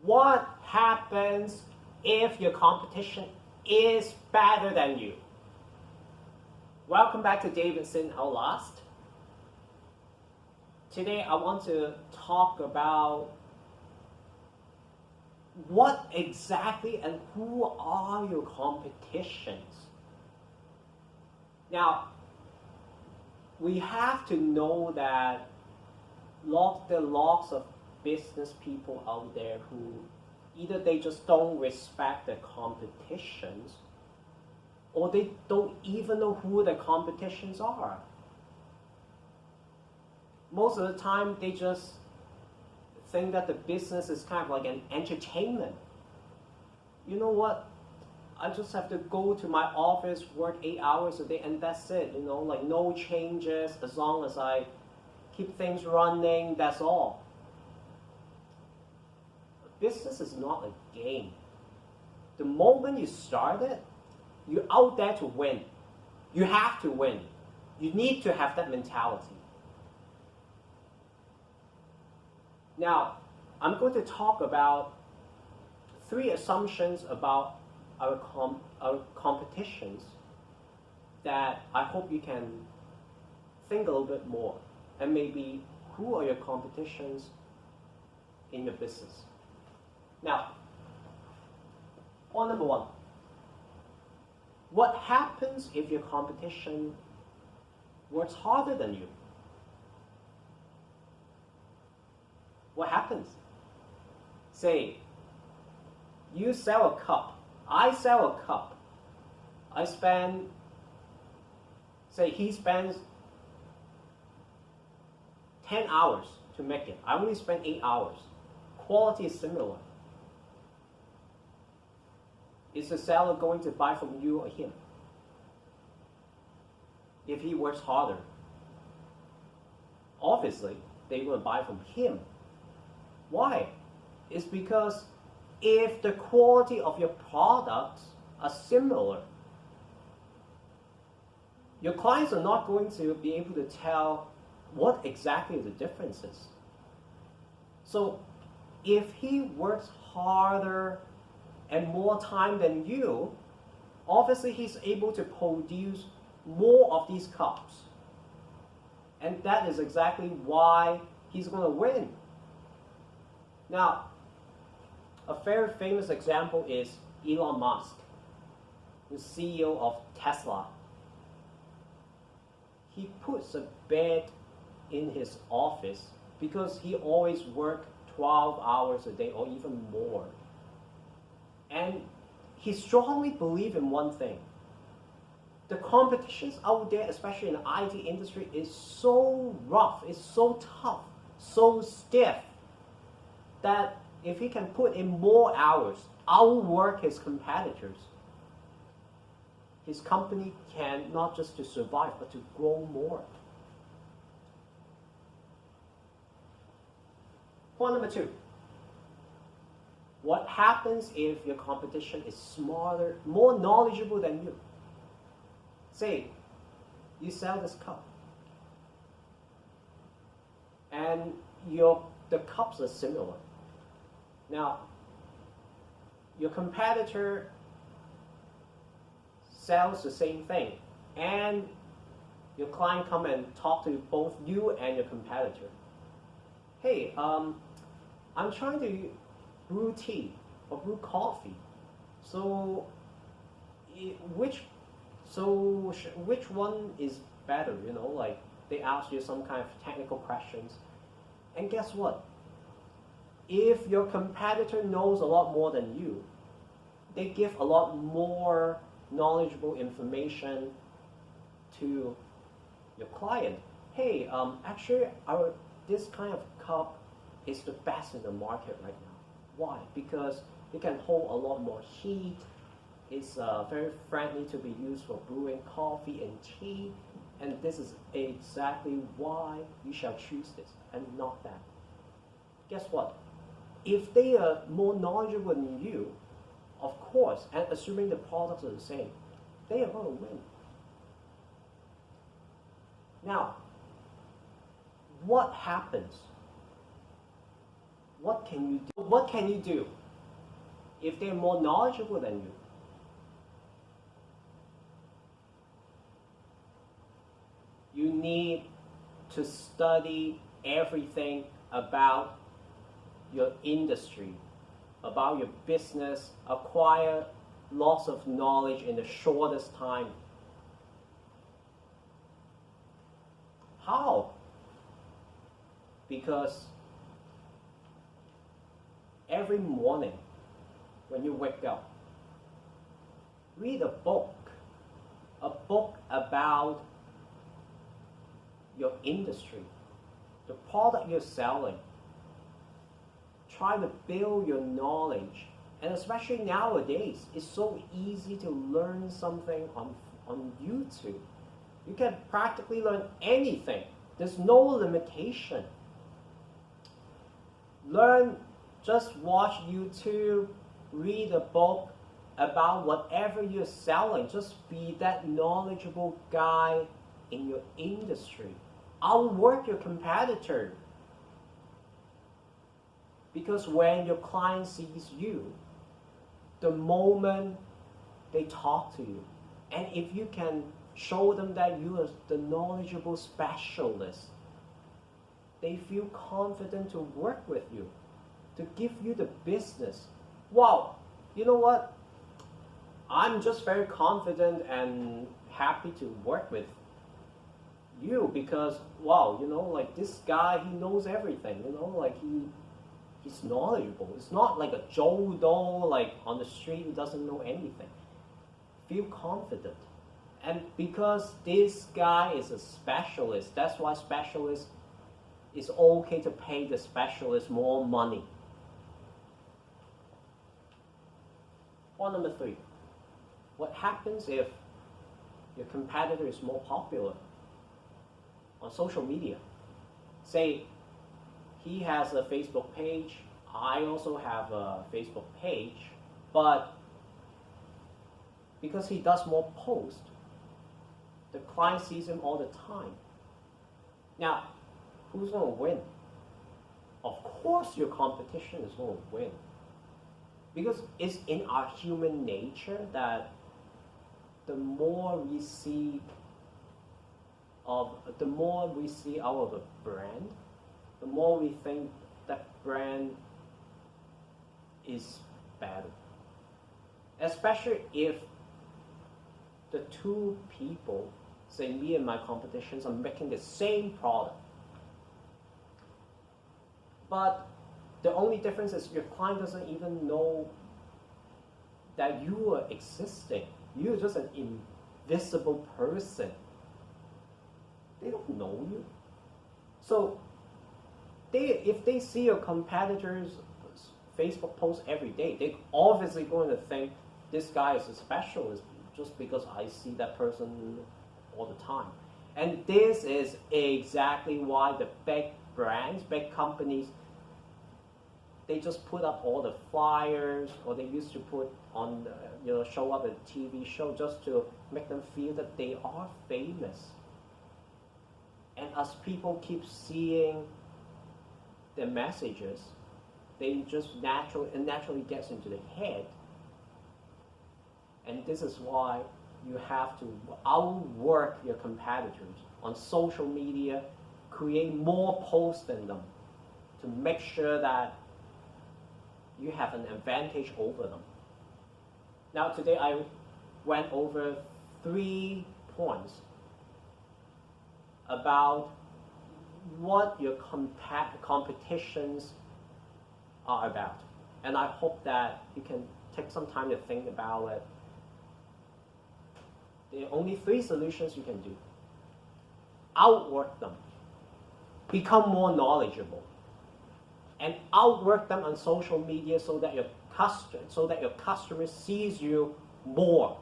What happens if your competition is better than you? Welcome back to Davidson Outlast. Today I want to talk about what exactly and who are your competitions. Now, we have to know that there are lots of business people out there who either they just don't respect the competitions or they don't even know who the competitions are. Most of the time they just think that the business is kind of like an entertainment. You know what? I just have to go to my office, work 8 hours a day, and that's it. You know, like no changes as long as I keep things running, that's all. Business is not a game. The moment you start it, you're out there to win. You have to win. You need to have that mentality. Now, I'm going to talk about 3 assumptions about our competitions that I hope you can think a little bit more. And maybe who are your competitions in your business? Now, point number 1. What happens if your competition works harder than you? What happens? Say, you sell a cup. I sell a cup. He spends 10 hours to make it. I only spend 8 hours. Quality is similar. Is the seller going to buy from you or him? If he works harder, obviously they will buy from him. Why? It's because if the quality of your products are similar, your clients are not going to be able to tell what exactly the difference is. So if he works harder and more time than you, obviously he's able to produce more of these cups. And that is exactly why he's going to win. Now, a very famous example is Elon Musk, the CEO of Tesla. He puts a bed in his office because he always works 12 hours a day or even more. And he strongly believes in one thing. The competitions out there, especially in the IT industry, is so rough, it's so tough, so stiff, that if he can put in more hours, outwork his competitors, his company can not just to survive, but to grow more. Point number 2. What happens if your competition is smarter, more knowledgeable than you? Say, you sell this cup, and the cups are similar. Now, your competitor sells the same thing, and your client come and talk to both you and your competitor. Hey, I'm trying to brew tea or brew coffee. So which one is better? You know, like they ask you some kind of technical questions, and guess what? If your competitor knows a lot more than you, they give a lot more knowledgeable information to your client. Hey, actually, this kind of cup is the best in the market right now. Why? Because it can hold a lot more heat. It's very friendly to be used for brewing coffee and tea. And this is exactly why you shall choose this and not that. Guess what? If they are more knowledgeable than you, of course, and assuming the products are the same, they are going to win. Now, what happens what can you do? What can you do if they're more knowledgeable than you? You need to study everything about your industry, about your business, acquire lots of knowledge in the shortest time. How? Because every morning when you wake up, read a book about your industry, the product you're selling. Try to build your knowledge. And especially nowadays, it's so easy to learn something on YouTube. You can practically learn anything. There's no limitation. Learn, just watch YouTube, read a book about whatever you're selling. Just be that knowledgeable guy in your industry. Outwork your competitor. Because when your client sees you, the moment they talk to you, and if you can show them that you are the knowledgeable specialist, they feel confident to work with you, to give you the business. Wow, you know what? I'm just very confident and happy to work with you because, wow, you know, like this guy, he knows everything, you know, like he's knowledgeable. It's not like a Joe Doe like on the street who doesn't know anything. Feel confident. And because this guy is a specialist, that's why specialist is okay to pay the specialist more money. Point number 3. What happens if your competitor is more popular on social media? Say, he has a Facebook page, I also have a Facebook page, but because he does more posts, the client sees him all the time. Now, who's going to win? Of course your competition is going to win. Because it's in our human nature that the more we see out of a brand, the more we think that brand is better. Especially if the two people, say me and my competitions, are making the same product. But the only difference is your client doesn't even know that you are existing. You're just an invisible person. They don't know you. So if they see your competitors' Facebook posts every day, they're obviously going to think this guy is a specialist just because I see that person all the time. And this is exactly why the big brands, big companies, they just put up all the flyers, or they used to put on, show up a TV show just to make them feel that they are famous. And as people keep seeing their messages, they just naturally gets into the head. And this is why you have to outwork your competitors on social media, create more posts than them to make sure that you have an advantage over them. Now today I went over 3 points about what your competitions are about. And I hope that you can take some time to think about it. There are only 3 solutions you can do. Outwork them. Become more knowledgeable. And outwork them on social media so that your customer sees you more